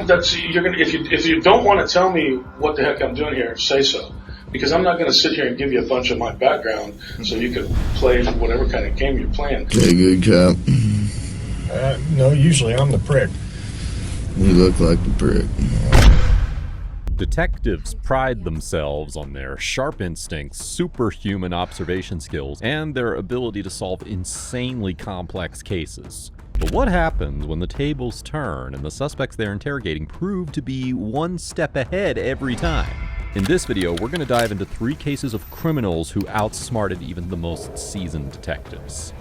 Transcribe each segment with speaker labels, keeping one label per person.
Speaker 1: Well, you're gonna if you don't want to tell me what the heck I'm doing here, say so. Because I'm not going to sit here and give you a bunch of my background so you can play whatever kind of game you're playing.
Speaker 2: Okay, good cop.
Speaker 3: No, usually I'm the prick.
Speaker 2: You look like the prick.
Speaker 4: Detectives pride themselves on their sharp instincts, superhuman observation skills, and their ability to solve insanely complex cases. But what happens when the tables turn and the suspects they're interrogating prove to be one step ahead every time? In this video, we're going to dive into 3 cases of criminals who outsmarted even the most seasoned detectives.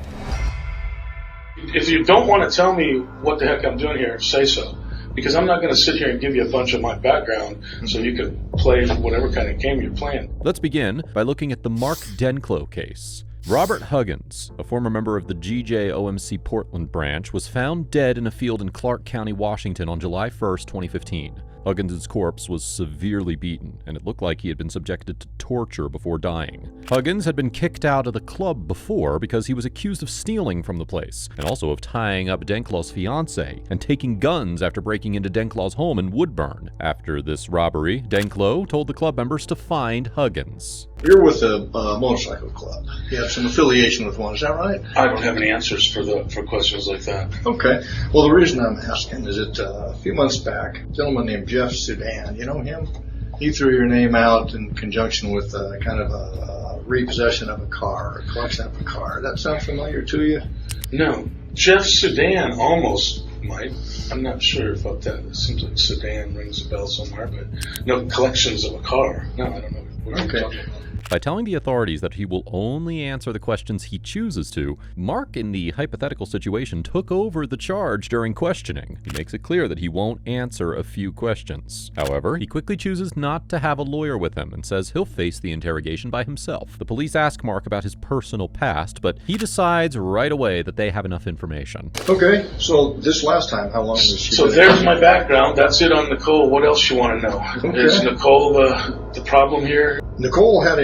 Speaker 1: If you don't want to tell me what the heck I'm doing here, say so. Because I'm not going to sit here and give you a bunch of my background so you can play whatever kind of game you're playing.
Speaker 4: Let's begin by looking at the Mark Denclow case. Robert Huggins, a former member of the GJOMC Portland branch, was found dead in a field in Clark County, Washington on July 1st, 2015. Huggins' corpse was severely beaten, and it looked like he had been subjected to torture before dying. Huggins had been kicked out of the club before because he was accused of stealing from the place, and also of tying up Denclaw's fiancée and taking guns after breaking into Denclaw's home in Woodburn. After this robbery, Denclow told the club members to find Huggins.
Speaker 5: You're with a motorcycle club. You have some affiliation with one, is that right?
Speaker 1: I don't have any answers for questions like that.
Speaker 5: Okay. Well, the reason I'm asking is that a few months back, a gentleman named Jeff Sudan, you know him? He threw your name out in conjunction with kind of a repossession of a car, a collection of a car. Does that sound familiar to you?
Speaker 1: No. Jeff Sudan almost might. I'm not sure about that. It seems like Sudan rings a bell somewhere, but no collections of a car. No, I don't know what you're talking about.
Speaker 4: By telling the authorities that he will only answer the questions he chooses to, Mark, in the hypothetical situation, took over the charge during questioning. He makes it clear that he won't answer a few questions. However, he quickly chooses not to have a lawyer with him and says he'll face the interrogation by himself. The police ask Mark about his personal past, but he decides right away that they have enough information.
Speaker 5: Okay, so this last time, how long was she?
Speaker 1: So there's my background. That's it on Nicole. What else you want to know?
Speaker 5: Okay.
Speaker 1: Is Nicole the problem here?
Speaker 5: Nicole had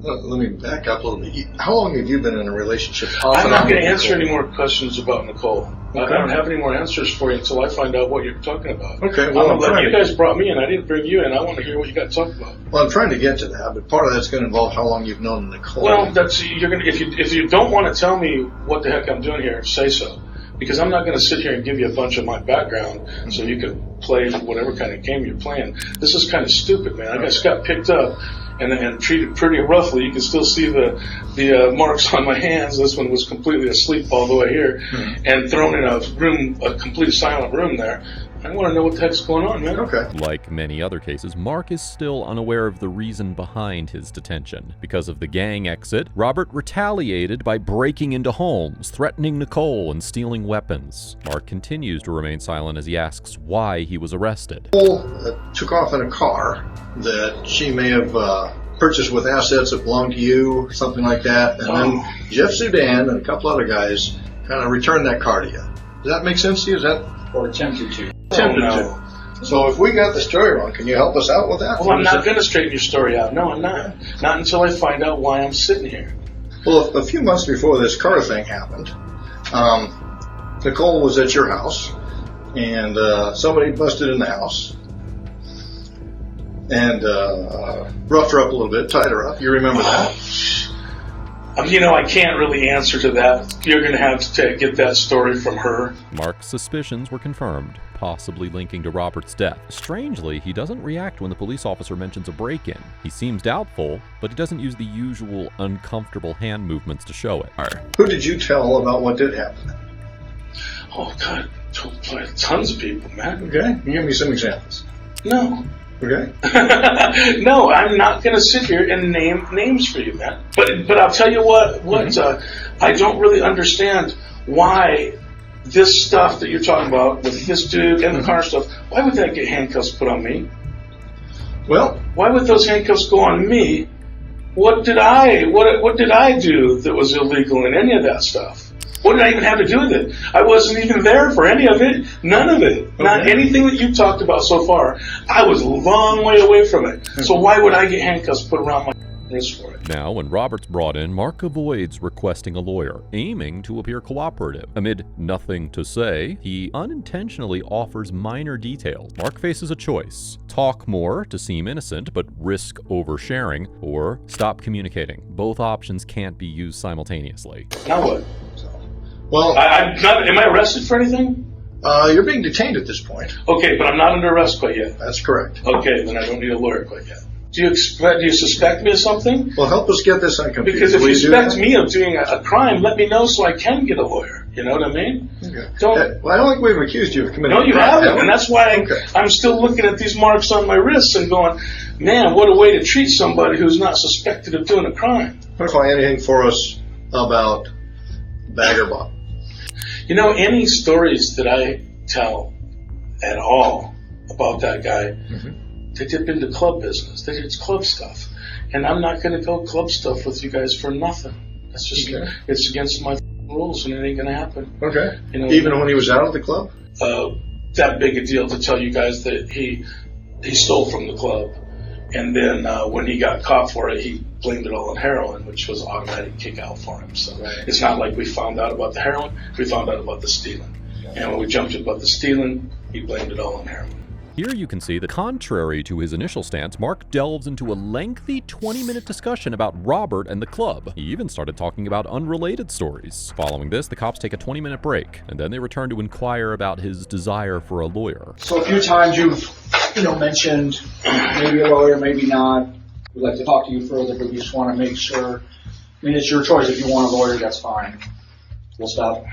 Speaker 5: let me back up a little bit. How long have you been in a relationship?
Speaker 1: I'm not going to answer any more questions about Nicole.
Speaker 5: Okay.
Speaker 1: I don't have any more answers for you until I find out what you're talking about.
Speaker 5: Okay, well,
Speaker 1: you guys brought me in. I didn't bring you in. I want to hear what you got to talk about.
Speaker 5: Well, I'm trying to get to that, but part of that's going to involve how long you've known Nicole.
Speaker 1: Well, if you don't want to tell me what the heck I'm doing here, say so. Because I'm not going to sit here and give you a bunch of my background so you can play whatever kind of game you're playing. This is kind of stupid, man. I just got picked up and treated pretty roughly. You can still see the marks on my hands. This one was completely asleep all the way here, and thrown in a complete silent room there. I want to know what the heck's going on, man.
Speaker 5: Okay.
Speaker 4: Like many other cases, Mark is still unaware of the reason behind his detention. Because of the gang exit, Robert retaliated by breaking into homes, threatening Nicole, and stealing weapons. Mark continues to remain silent as he asks why he was arrested.
Speaker 5: Nicole took off in a car that she may have purchased with assets that belonged to you, something like that, and then Jeff Sudan and a couple other guys kind of returned that car to you. Does that make sense to you? Is that
Speaker 6: or attempted to?
Speaker 5: To. So if we got the story wrong, can you help us out with that?
Speaker 1: Well, I'm not going to straighten your story out. No, I'm not. Not until I find out why I'm sitting here.
Speaker 5: Well, a few months before this car thing happened, Nicole was at your house, and somebody busted in the house and roughed her up a little bit, tied her up. You remember that?
Speaker 1: I can't really answer to that. You're going to have to get that story from her.
Speaker 4: Mark's suspicions were confirmed, possibly linking to Robert's death. Strangely, he doesn't react when the police officer mentions a break-in. He seems doubtful, but he doesn't use the usual uncomfortable hand movements to show it.
Speaker 5: Who did you tell about what did happen?
Speaker 1: Oh, God. Tons of people, man.
Speaker 5: Okay. Can you give me some examples?
Speaker 1: No.
Speaker 5: Okay.
Speaker 1: No, I'm not going to sit here and name names for you, man. But I'll tell you what I don't really understand why this stuff that you're talking about with this dude and the car stuff, why would that get handcuffs put on me?
Speaker 5: Well,
Speaker 1: why would those handcuffs go on me? What did I do that was illegal in any of that stuff? What did I even have to do with it? I wasn't even there for any of it. None of it. Okay. Not anything that you've talked about so far. I was a long way away from it. So why would I get handcuffs put around my... risk for it.
Speaker 4: Now, when Robert's brought in, Mark avoids requesting a lawyer, aiming to appear cooperative. Amid nothing to say, he unintentionally offers minor details. Mark faces a choice: talk more to seem innocent but risk oversharing, or stop communicating. Both options can't be used simultaneously.
Speaker 1: Now what?
Speaker 5: Well,
Speaker 1: I'm not, am I arrested for anything?
Speaker 5: you're being detained at this point.
Speaker 1: Okay, but I'm not under arrest quite yet.
Speaker 5: That's correct.
Speaker 1: Okay, then I don't need a lawyer quite yet. Do you suspect me of something?
Speaker 5: Well, help us get this unconfused.
Speaker 1: Because if
Speaker 5: Will
Speaker 1: you
Speaker 5: do
Speaker 1: suspect
Speaker 5: that?
Speaker 1: me of doing a crime, let me know so I can get a lawyer. You know what I mean?
Speaker 5: Okay.
Speaker 1: Don't.
Speaker 5: Well, I don't think we've accused you of committing
Speaker 1: No,
Speaker 5: a
Speaker 1: you
Speaker 5: crime,
Speaker 1: haven't,
Speaker 5: have we?
Speaker 1: and that's why
Speaker 5: Okay.
Speaker 1: I'm still looking at these marks on my wrists and going, man, what a way to treat somebody who's not suspected of doing a crime.
Speaker 5: Want to find anything for us about Baggerbob?
Speaker 1: You know, any stories that I tell at all about that guy, they dip into club business. They did club stuff. And I'm not going to go club stuff with you guys for nothing. That's just, it's against my rules, and it ain't going to happen.
Speaker 5: Okay.
Speaker 1: You know,
Speaker 5: Even when he was out of the club?
Speaker 1: That big a deal to tell you guys that he stole from the club. And then when he got caught for it, he blamed it all on heroin, which was an automatic kick out for him. So it's not like we found out about the heroin, we found out about the stealing. And when we jumped about the stealing, he blamed it all on heroin.
Speaker 4: Here you can see that, contrary to his initial stance, Mark delves into a lengthy 20-minute discussion about Robert and the club. He even started talking about unrelated stories. Following this, the cops take a 20-minute break, and then they return to inquire about his desire for a lawyer.
Speaker 6: So a few times you've, mentioned maybe a lawyer, maybe not. We'd like to talk to you further, but we just want to make sure. I mean, it's your choice. If you want a lawyer, that's fine. We'll stop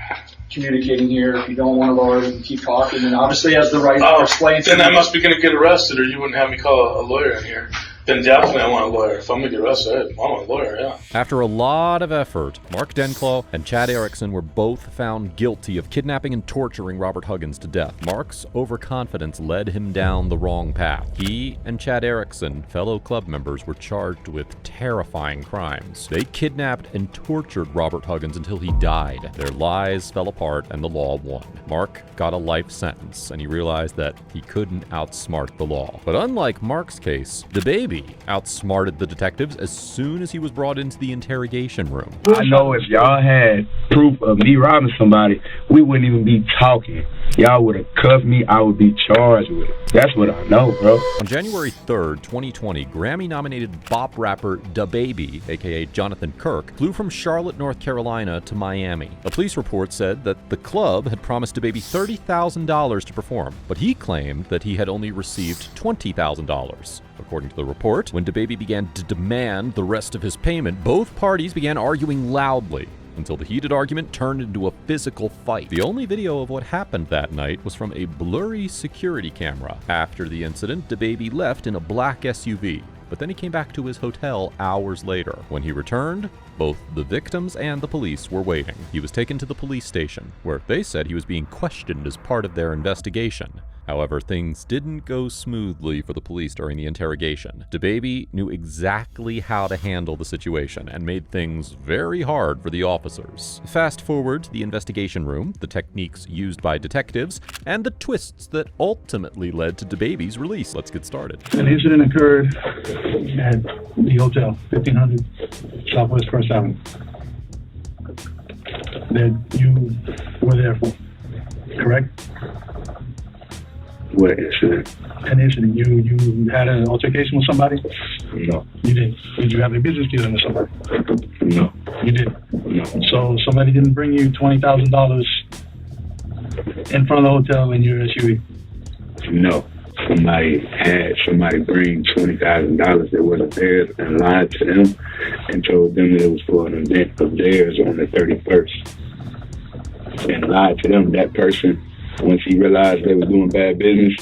Speaker 6: communicating here. If you don't want a lawyer, we can keep talking. And obviously, as the right explains,
Speaker 1: then I must be going to get arrested, or you wouldn't have me call a lawyer in here. Then definitely I want a lawyer. If I'm going to get arrested, I want a lawyer, yeah.
Speaker 4: After a lot of effort, Mark Denclow and Chad Erickson were both found guilty of kidnapping and torturing Robert Huggins to death. Mark's overconfidence led him down the wrong path. He and Chad Erickson, fellow club members, were charged with terrifying crimes. They kidnapped and tortured Robert Huggins until he died. Their lies fell apart and the law won. Mark got a life sentence, and he realized that he couldn't outsmart the law. But unlike Mark's case, DaBaby outsmarted the detectives as soon as he was brought into the interrogation room.
Speaker 7: I know if y'all had proof of me robbing somebody, we wouldn't even be talking. Y'all would have cuffed me, I would be charged with it. That's what I know, bro.
Speaker 4: On January 3rd, 2020, Grammy-nominated bop rapper DaBaby, aka Jonathan Kirk, flew from Charlotte, North Carolina to Miami. A police report said that the club had promised DaBaby $30,000 to perform, but he claimed that he had only received $20,000. According to the report, when DaBaby began to demand the rest of his payment, both parties began arguing loudly, until the heated argument turned into a physical fight. The only video of what happened that night was from a blurry security camera. After the incident, DaBaby left in a black SUV, but then he came back to his hotel hours later. When he returned, both the victims and the police were waiting. He was taken to the police station, where they said he was being questioned as part of their investigation. However, things didn't go smoothly for the police during the interrogation. DaBaby knew exactly how to handle the situation and made things very hard for the officers. Fast forward to the investigation room, the techniques used by detectives, and the twists that ultimately led to DaBaby's release. Let's get started.
Speaker 8: An incident occurred at the hotel, 1500 Southwest First Avenue, that you were there for, correct?
Speaker 7: What incident?
Speaker 8: An incident. You had an altercation with somebody?
Speaker 7: No.
Speaker 8: You didn't. Did you have a business dealing with somebody?
Speaker 7: No.
Speaker 8: You didn't?
Speaker 7: No.
Speaker 8: So somebody didn't bring you $20,000 in front of the hotel in your SUV?
Speaker 7: No. Somebody bring $20,000 that wasn't theirs and lied to them and told them that it was for an event of theirs on the 31st. And lied to them. That person, once he realized they were doing bad business,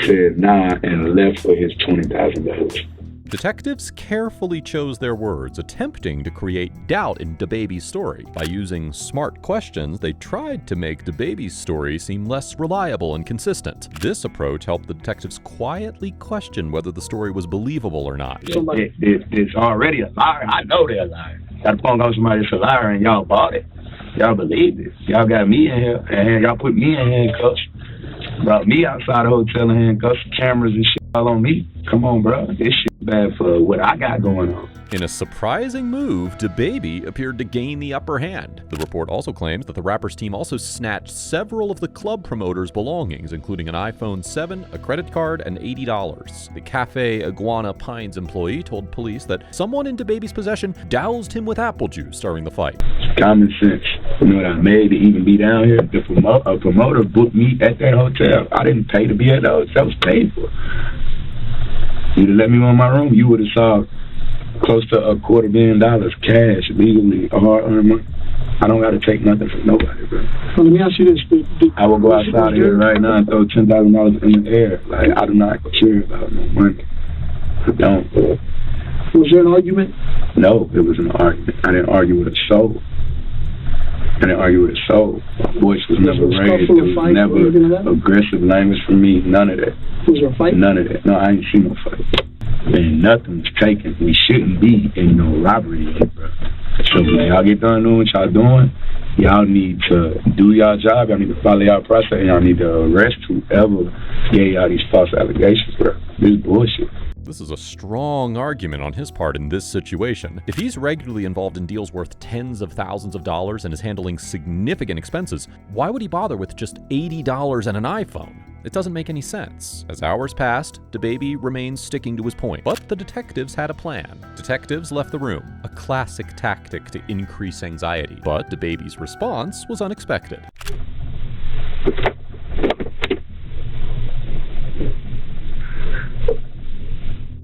Speaker 7: said nah and left for his $20,000.
Speaker 4: Detectives carefully chose their words, attempting to create doubt in DaBaby's story. By using smart questions, they tried to make DaBaby's story seem less reliable and consistent. This approach helped the detectives quietly question whether the story was believable or not.
Speaker 7: It's already a liar. I know they're a liar. Got a phone call somebody that's a liar and y'all bought it. Y'all believe this. Y'all got me in here and y'all put me in handcuffs. Brought me outside the hotel in handcuffs, cameras and shit all on me. Come on, bro. This shit bad for what I got going on.
Speaker 4: In a surprising move, DaBaby appeared to gain the upper hand. The report also claims that the rapper's team also snatched several of the club promoters' belongings, including an iPhone 7, a credit card, and $80. The Cafe Iguana Pines employee told police that someone in DaBaby's possession doused him with apple juice during the fight.
Speaker 7: It's common sense. You know what I made to even be down here? A promoter booked me at that hotel. I didn't pay to be at the hotel. That was paid for. You'd have let me on my room, you would have saw close to $250,000 cash, legally, hard-earned money. I don't got to take nothing from nobody, bro.
Speaker 8: Well, let me ask you this.
Speaker 7: I will go outside here right now and throw $10,000 in the air. Like, I do not care about no money. I don't, bro.
Speaker 8: Was there an argument?
Speaker 7: No, it was an argument. I didn't argue with a soul. My voice was never raised. There was never aggressive language from me. None of that.
Speaker 8: Was there a fight?
Speaker 7: None of that. No, I ain't seen no fight. And nothing was taken. We shouldn't be in no robbery, bro. So when y'all get done doing what y'all doing, y'all need to do y'all job. Y'all need to follow y'all process. And y'all need to arrest whoever gave y'all these false allegations, bro. This is bullshit.
Speaker 4: This is a strong argument on his part in this situation. If he's regularly involved in deals worth tens of thousands of dollars and is handling significant expenses, why would he bother with just $80 and an iPhone? It doesn't make any sense. As hours passed, DaBaby remains sticking to his point, but the detectives had a plan. Detectives left the room, a classic tactic to increase anxiety, but DaBaby's response was unexpected.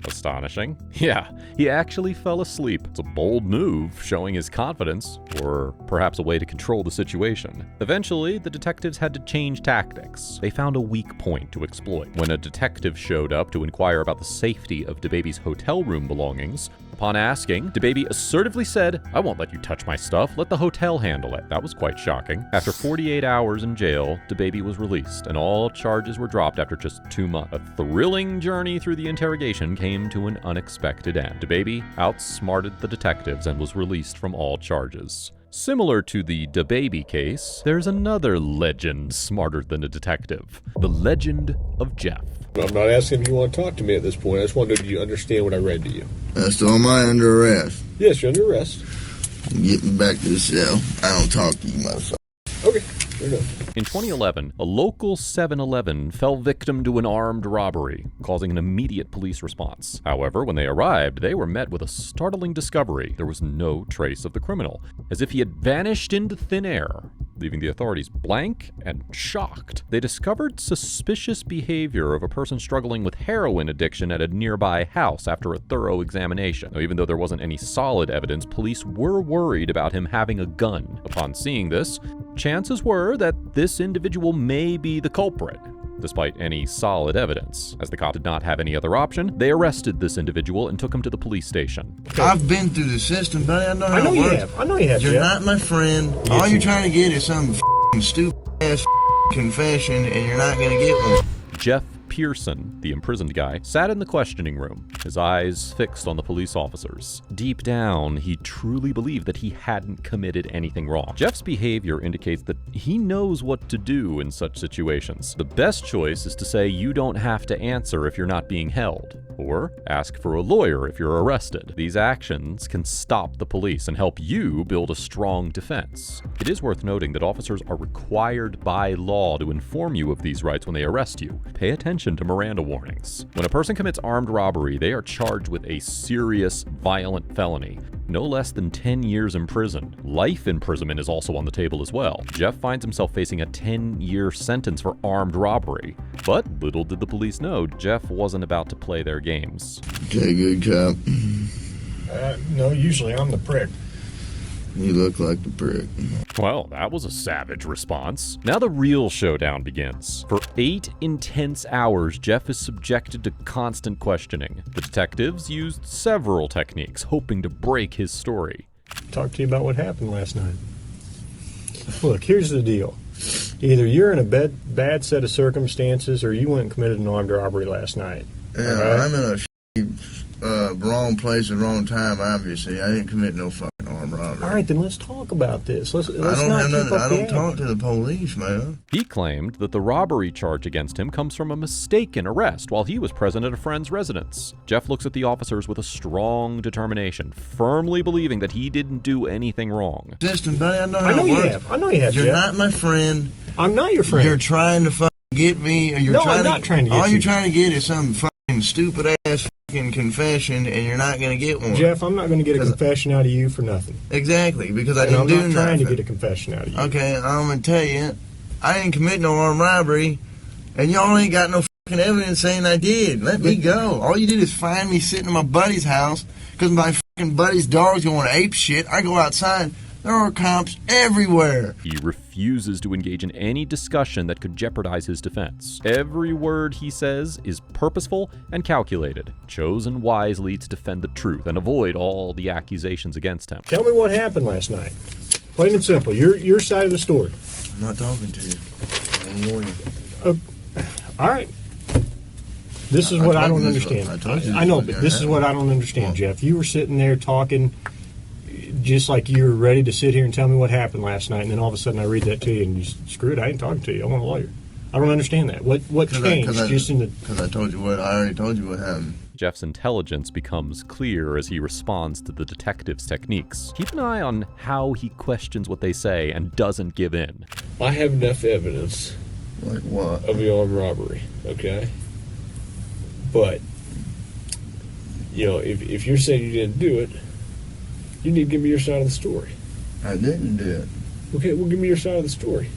Speaker 4: Astonishing. Yeah, he actually fell asleep. It's a bold move, showing his confidence, or perhaps a way to control the situation. Eventually, the detectives had to change tactics. They found a weak point to exploit. When a detective showed up to inquire about the safety of DaBaby's hotel room belongings, upon asking, DaBaby assertively said, "I won't let you touch my stuff, let the hotel handle it." That was quite shocking. After 48 hours in jail, DaBaby was released, and all charges were dropped after just 2 months. A thrilling journey through the interrogation came to an unexpected end. DaBaby outsmarted the detectives and was released from all charges. Similar to the DaBaby case, there's another legend smarter than a detective. The legend of Jeff.
Speaker 9: I'm not asking if you want to talk to me at this point. I just wondered, do you understand what I read to you?
Speaker 2: So am I under arrest?
Speaker 9: Yes, you're under arrest.
Speaker 2: Get me back to the cell. I don't talk to you, motherfucker.
Speaker 9: Okay, fair enough.
Speaker 4: In 2011, a local 7-Eleven fell victim to an armed robbery, causing an immediate police response. However, when they arrived, they were met with a startling discovery. There was no trace of the criminal, as if he had vanished into thin air, leaving the authorities blank and shocked. They discovered suspicious behavior of a person struggling with heroin addiction at a nearby house after a thorough examination. Now, even though there wasn't any solid evidence, police were worried about him having a gun. Upon seeing this, chances were that this individual may be the culprit, despite any solid evidence. As the cop did not have any other option, they arrested this individual and took him to the police station.
Speaker 2: I've been through the system, buddy. I know how it works.
Speaker 9: I know you have.
Speaker 2: You're
Speaker 9: Jeff.
Speaker 2: not my friend. All you're trying to get is some stupid ass confession, and you're not gonna get one.
Speaker 4: Jeff Pearson, the imprisoned guy, sat in the questioning room, his eyes fixed on the police officers. Deep down, he truly believed that he hadn't committed anything wrong. Jeff's behavior indicates that he knows what to do in such situations. The best choice is to say you don't have to answer if you're not being held, or ask for a lawyer if you're arrested. These actions can stop the police and help you build a strong defense. It is worth noting that officers are required by law to inform you of these rights when they arrest you. Pay attention to Miranda warnings. When a person commits armed robbery, they are charged with a serious, violent felony. No less than 10 years in prison. Life imprisonment is also on the table as well. Jeff finds himself facing a 10-year sentence for armed robbery. But little did the police know, Jeff wasn't about to play their games.
Speaker 2: Okay, good cop.
Speaker 3: No, usually I'm the prick.
Speaker 2: You look like the prick.
Speaker 4: Well, that was a savage response. Now the real showdown begins. For 8 intense hours, Jeff is subjected to constant questioning. The detectives used several techniques, hoping to break his story.
Speaker 3: Talk to you about what happened last night. Look, here's the deal. Either you're in a bad set of circumstances, or you went and committed an armed robbery last night.
Speaker 2: Yeah, right? I'm in a wrong place at the wrong time, obviously. I didn't commit no fucking armed robbery.
Speaker 3: All right, then let's talk about this. Let's
Speaker 2: I
Speaker 3: not keep up
Speaker 2: I
Speaker 3: the
Speaker 2: don't talk
Speaker 3: act.
Speaker 2: to the police, man.
Speaker 4: He claimed that the robbery charge against him comes from a mistaken arrest while he was present at a friend's residence. Jeff looks at the officers with a strong determination, firmly believing that he didn't do anything wrong.
Speaker 2: Listen, buddy, I know how
Speaker 3: I know
Speaker 2: it
Speaker 3: you
Speaker 2: works.
Speaker 3: have. I know you have,
Speaker 2: You're
Speaker 3: Jeff.
Speaker 2: not my friend.
Speaker 3: I'm not your friend.
Speaker 2: You're trying to fucking get me. Or you're
Speaker 3: No,
Speaker 2: trying
Speaker 3: I'm not trying to get
Speaker 2: all
Speaker 3: you.
Speaker 2: you're trying to get is some fucking stupid ass fucking confession, and you're not going to get one.
Speaker 3: Jeff, I'm not going to get a confession out of you for nothing.
Speaker 2: Exactly, because I
Speaker 3: And
Speaker 2: didn't
Speaker 3: I'm
Speaker 2: do
Speaker 3: not
Speaker 2: nothing.
Speaker 3: trying to get a confession out of you.
Speaker 2: Okay, I'm going to tell you, I didn't commit no armed robbery, and y'all ain't got no fucking evidence saying I did. Let me go. All you did is find me sitting in my buddy's house because my fucking buddy's dog's going ape shit. I go outside. There are cops everywhere.
Speaker 4: He refuses to engage in any discussion that could jeopardize his defense. Every word he says is purposeful and calculated, chosen wisely to defend the truth and avoid all the accusations against him.
Speaker 3: Tell me what happened last night. Plain and simple. Your side of the story.
Speaker 2: I'm not talking to you. I'm warning you.
Speaker 3: All right. This is what I don't understand. I know, but this is what I don't understand, Jeff. You were sitting there talking just like you were ready to sit here and tell me what happened last night, and then all of a sudden I read that to you, and you screw it, I ain't talking to you. I want a lawyer. I don't understand that. What changed?
Speaker 2: Because I told you what. I already told you what happened.
Speaker 4: Jeff's intelligence becomes clear as he responds to the detective's techniques. Keep an eye on how he questions what they say and doesn't give in.
Speaker 9: I have enough evidence
Speaker 2: Like what?
Speaker 9: of the armed robbery, okay? But, you know, if you're saying you didn't do it, you need to give me your side of the story.
Speaker 2: I didn't do it.
Speaker 9: Okay, well, give me your side of the story.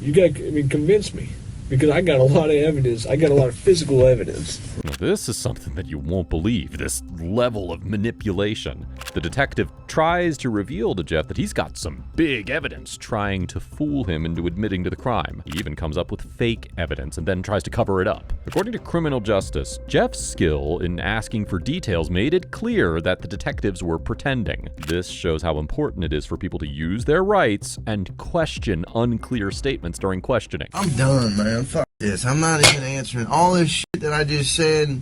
Speaker 9: You got to, convince me. Because I got a lot of evidence. I got a lot of physical evidence.
Speaker 4: Now, this is something that you won't believe, this level of manipulation. The detective tries to reveal to Jeff that he's got some big evidence trying to fool him into admitting to the crime. He even comes up with fake evidence and then tries to cover it up. According to criminal justice, Jeff's skill in asking for details made it clear that the detectives were pretending. This shows how important it is for people to use their rights and question unclear statements during questioning.
Speaker 2: I'm done, man. Fuck this. I'm not even answering. All this shit that I just said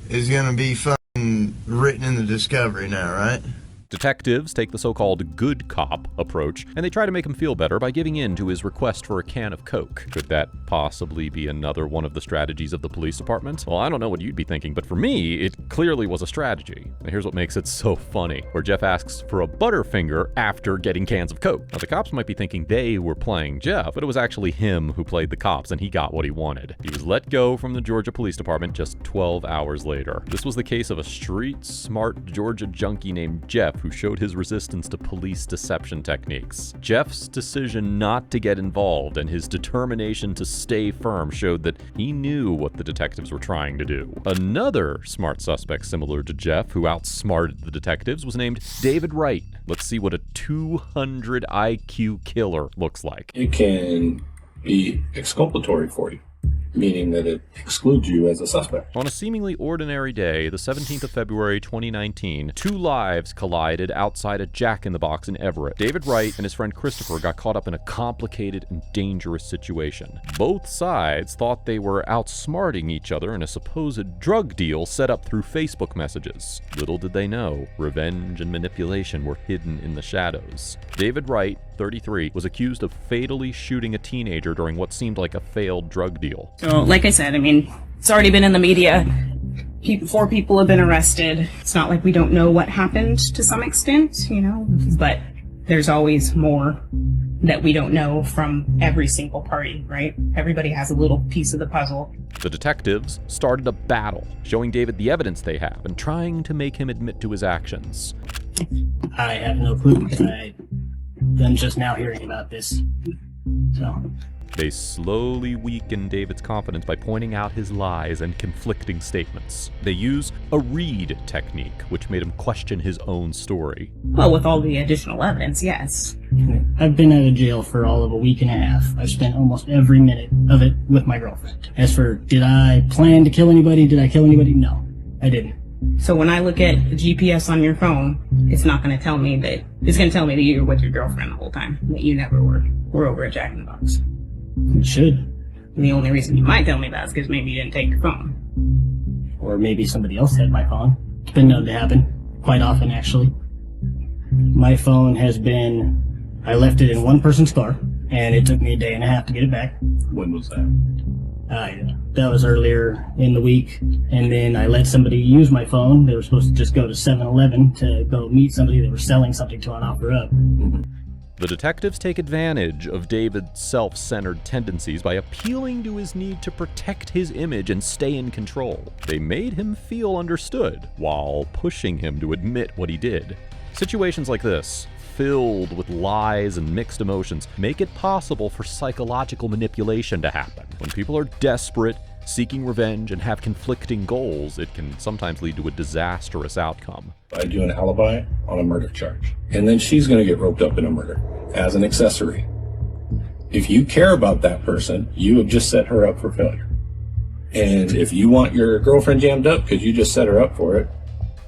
Speaker 2: is gonna be fucking written in the discovery now, right?
Speaker 4: Detectives take the so-called good cop approach, and they try to make him feel better by giving in to his request for a can of Coke. Could that possibly be another one of the strategies of the police department? Well, I don't know what you'd be thinking, but for me, it clearly was a strategy. Now, here's what makes it so funny, where Jeff asks for a Butterfinger after getting cans of Coke. Now, the cops might be thinking they were playing Jeff, but it was actually him who played the cops, and he got what he wanted. He was let go from the Georgia Police Department just 12 hours later. This was the case of a street-smart Georgia junkie named Jeff who showed his resistance to police deception techniques. Jeff's decision not to get involved and his determination to stay firm showed that he knew what the detectives were trying to do. Another smart suspect similar to Jeff who outsmarted the detectives was named David Wright. Let's see what a 200 IQ killer looks like.
Speaker 10: It can be exculpatory for you, meaning that it excludes you as a suspect.
Speaker 4: On a seemingly ordinary day, the 17th of February 2019, two lives collided outside a Jack in the Box in Everett. David Wright and his friend Christopher got caught up in a complicated and dangerous situation. Both sides thought they were outsmarting each other in a supposed drug deal set up through Facebook messages. Little did they know, revenge and manipulation were hidden in the shadows. David Wright, 33, was accused of fatally shooting a teenager during what seemed like a failed drug deal.
Speaker 11: So, like I said, it's already been in the media. 4 people have been arrested. It's not like we don't know what happened to some extent, but there's always more that we don't know from every single party, right? Everybody has a little piece of the puzzle.
Speaker 4: The detectives started a battle, showing David the evidence they have and trying to make him admit to his actions.
Speaker 12: I have no clue. I'm just now hearing about this. So.
Speaker 4: They slowly weaken David's confidence by pointing out his lies and conflicting statements. They use a read technique, which made him question his own story.
Speaker 11: Well, with all the additional evidence, yes.
Speaker 12: I've been out of jail for all of a week and a half. I've spent almost every minute of it with my girlfriend. As for, did I plan to kill anybody? Did I kill anybody? No, I didn't.
Speaker 11: So when I look at the GPS on your phone, it's not going to tell me that, it's going to tell me that you were with your girlfriend the whole time, that you never were. We're over at Jack in the Box.
Speaker 12: It should.
Speaker 11: And the only reason you might tell me that is because maybe you didn't take your phone.
Speaker 12: Or maybe somebody else had my phone. It's been known to happen quite often, actually. My phone has been, I left it in one person's car, and it took me a day and a half to get it back.
Speaker 10: When was that?
Speaker 12: That was earlier in the week, and then I let somebody use my phone. They were supposed to just go to 7-Eleven to go meet somebody that was selling something to an offer up.
Speaker 4: The detectives take advantage of David's self-centered tendencies by appealing to his need to protect his image and stay in control. They made him feel understood while pushing him to admit what he did. Situations like this, filled with lies and mixed emotions, make it possible for psychological manipulation to happen. When people are desperate, seeking revenge, and have conflicting goals, it can sometimes lead to a disastrous outcome.
Speaker 10: I do an alibi on a murder charge. And then she's going to get roped up in a murder as an accessory. If you care about that person, you have just set her up for failure. And if you want your girlfriend jammed up because you just set her up for it.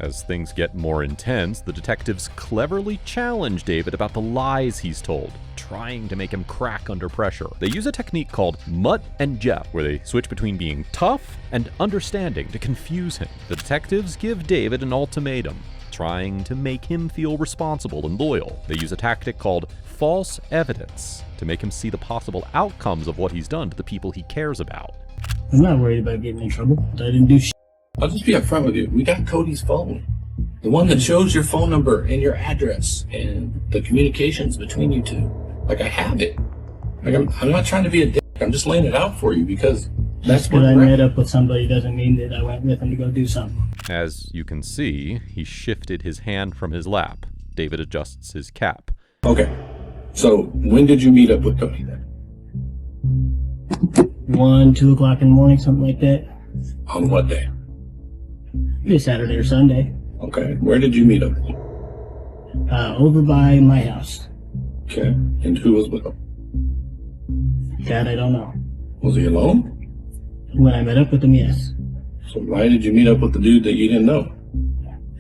Speaker 4: As things get more intense, the detectives cleverly challenge David about the lies he's told, trying to make him crack under pressure. They use a technique called Mutt and Jeff, where they switch between being tough and understanding to confuse him. The detectives give David an ultimatum, trying to make him feel responsible and loyal. They use a tactic called false evidence to make him see the possible outcomes of what he's done to the people he cares about.
Speaker 12: I'm not worried about getting in trouble. I didn't do shit.
Speaker 10: I'll just be upfront with you. We got Cody's phone. The one that shows your phone number and your address and the communications between you two. Like, I have it. Like, I'm not trying to be a dick. I'm just laying it out for you because that's
Speaker 12: Because
Speaker 10: where
Speaker 12: I
Speaker 10: we're
Speaker 12: met
Speaker 10: at.
Speaker 12: up with somebody doesn't mean that I went with him to go do something.
Speaker 4: As you can see, he shifted his hand from his lap. David adjusts his cap.
Speaker 10: Okay. So, when did you meet up with Cody then?
Speaker 12: 1, 2 o'clock in the morning, something like that.
Speaker 10: On what day?
Speaker 12: Maybe Saturday or Sunday.
Speaker 10: Okay. Where did you meet up?
Speaker 12: Over by my house.
Speaker 10: Okay. And who was with him?
Speaker 12: That I don't know.
Speaker 10: Was he alone?
Speaker 12: When I met up with him, yes.
Speaker 10: So why did you meet up with the dude that you didn't know?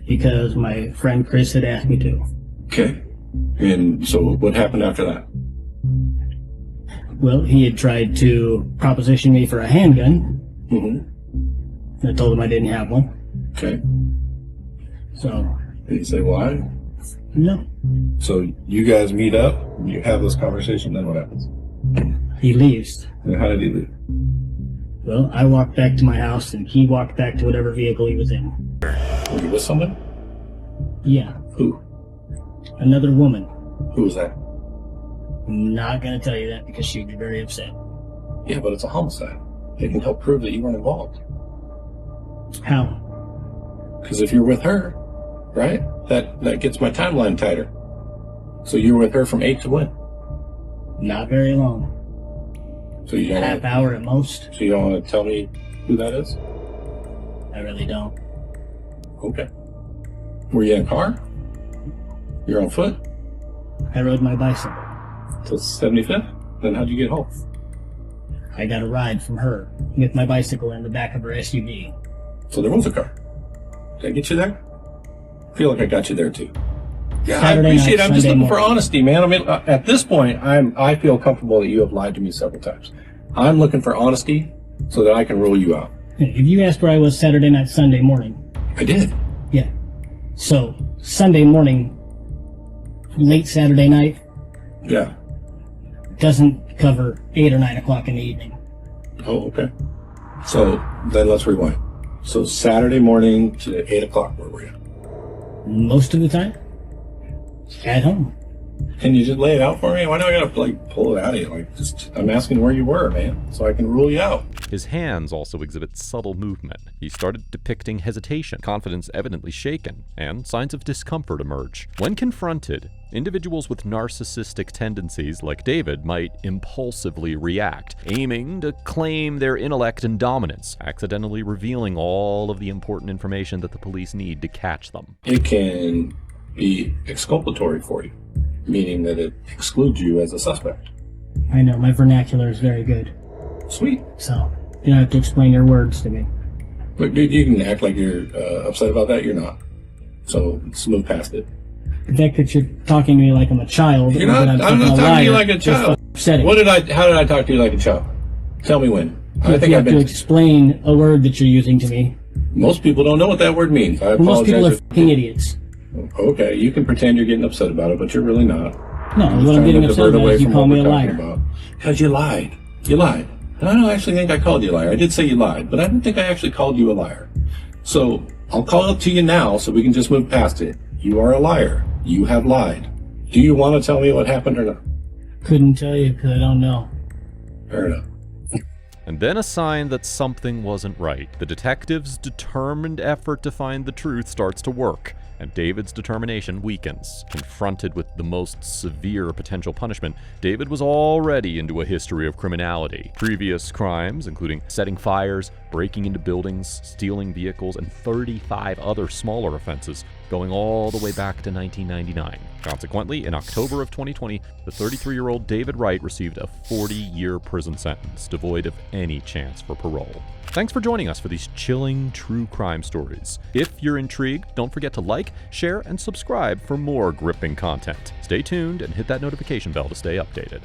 Speaker 12: Because my friend Chris had asked me to.
Speaker 10: Okay. And so what happened after that?
Speaker 12: Well, he had tried to proposition me for a handgun.
Speaker 10: Mm-hmm.
Speaker 12: I told him I didn't have one.
Speaker 10: Okay.
Speaker 12: So.
Speaker 10: Did he say why?
Speaker 12: No.
Speaker 10: So you guys meet up, you have this conversation, then what happens?
Speaker 12: He leaves.
Speaker 10: And how did he leave?
Speaker 12: Well, I walked back to my house and he walked back to whatever vehicle he was in.
Speaker 10: Were you with somebody?
Speaker 12: Yeah.
Speaker 10: Who?
Speaker 12: Another woman.
Speaker 10: Who was that?
Speaker 12: I'm not gonna tell you that because she'd be very upset.
Speaker 10: Yeah, but it's a homicide. It can help prove that you weren't involved.
Speaker 12: How?
Speaker 10: Because if you're with her, right, that gets my timeline tighter. So you were with her from 8 to when?
Speaker 12: Not very long.
Speaker 10: So you don't
Speaker 12: Half hour at most.
Speaker 10: So you don't want to tell me who that is?
Speaker 12: I really don't.
Speaker 10: Okay. Were you in a car? You're on foot?
Speaker 12: I rode my bicycle.
Speaker 10: To 75th? Then how'd you get home?
Speaker 12: I got a ride from her with my bicycle in the back of her SUV.
Speaker 10: So there was a car. Did I get you there? I feel like I got you there too. Yeah,
Speaker 12: Saturday
Speaker 10: I appreciate it.
Speaker 12: night,
Speaker 10: I'm just
Speaker 12: Sunday
Speaker 10: looking for
Speaker 12: morning.
Speaker 10: honesty, man. I mean, at this point, I feel comfortable that you have lied to me several times. I'm looking for honesty so that I can rule you out.
Speaker 12: If you asked where I was Saturday night, Sunday morning.
Speaker 10: I did.
Speaker 12: Yeah. So, Sunday morning, late Saturday night,
Speaker 10: Yeah.
Speaker 12: doesn't cover 8 or 9 o'clock in the evening.
Speaker 10: Oh, okay. So then let's rewind. So Saturday morning to 8 o'clock, where were you?
Speaker 12: Most of the time, at home.
Speaker 10: Can you just lay it out for me? Why do I gotta pull it out of you? I'm asking where you were, man, so I can rule you out.
Speaker 4: His hands also exhibit subtle movement. He started depicting hesitation, confidence evidently shaken, and signs of discomfort emerge. When confronted, individuals with narcissistic tendencies like David might impulsively react, aiming to claim their intellect and dominance, accidentally revealing all of the important information that the police need to catch them.
Speaker 10: It can be exculpatory for you, meaning that it excludes you as a suspect.
Speaker 12: I know, my vernacular is very good.
Speaker 10: Sweet.
Speaker 12: So, you don't have to explain your words to me.
Speaker 10: But dude, you can act like you're upset about that. You're not. So let's move past it.
Speaker 12: The fact that you're talking to me like I'm a child.
Speaker 10: You're
Speaker 12: or
Speaker 10: not.
Speaker 12: that
Speaker 10: I'm not
Speaker 12: fucking
Speaker 10: talking to you
Speaker 12: liar
Speaker 10: like a
Speaker 12: is
Speaker 10: child.
Speaker 12: upsetting.
Speaker 10: How did I talk to you like a child? Tell me when.
Speaker 12: You have to explain a word that you're using to me.
Speaker 10: Most people don't know what that word means. I apologize.
Speaker 12: Most people are fucking idiots.
Speaker 10: Okay, you can pretend you're getting upset about it, but you're really not.
Speaker 12: No, what I'm getting upset about is you call me a liar.
Speaker 10: Because you lied. You lied. And I don't actually think I called you a liar. I did say you lied, but I don't think I actually called you a liar. So I'll call it to you now so we can just move past it. You are a liar. You have lied. Do you want to tell me what happened or not?
Speaker 12: Couldn't tell you because I don't know.
Speaker 10: Fair enough.
Speaker 4: And then a sign that something wasn't right. The detective's determined effort to find the truth starts to work, and David's determination weakens. Confronted with the most severe potential punishment, David was already into a history of criminality. Previous crimes, including setting fires, breaking into buildings, stealing vehicles, and 35 other smaller offenses, going all the way back to 1999. Consequently, in October of 2020, the 33-year-old David Wright received a 40-year prison sentence, devoid of any chance for parole. Thanks for joining us for these chilling true crime stories. If you're intrigued, don't forget to like, share, and subscribe for more gripping content. Stay tuned and hit that notification bell to stay updated.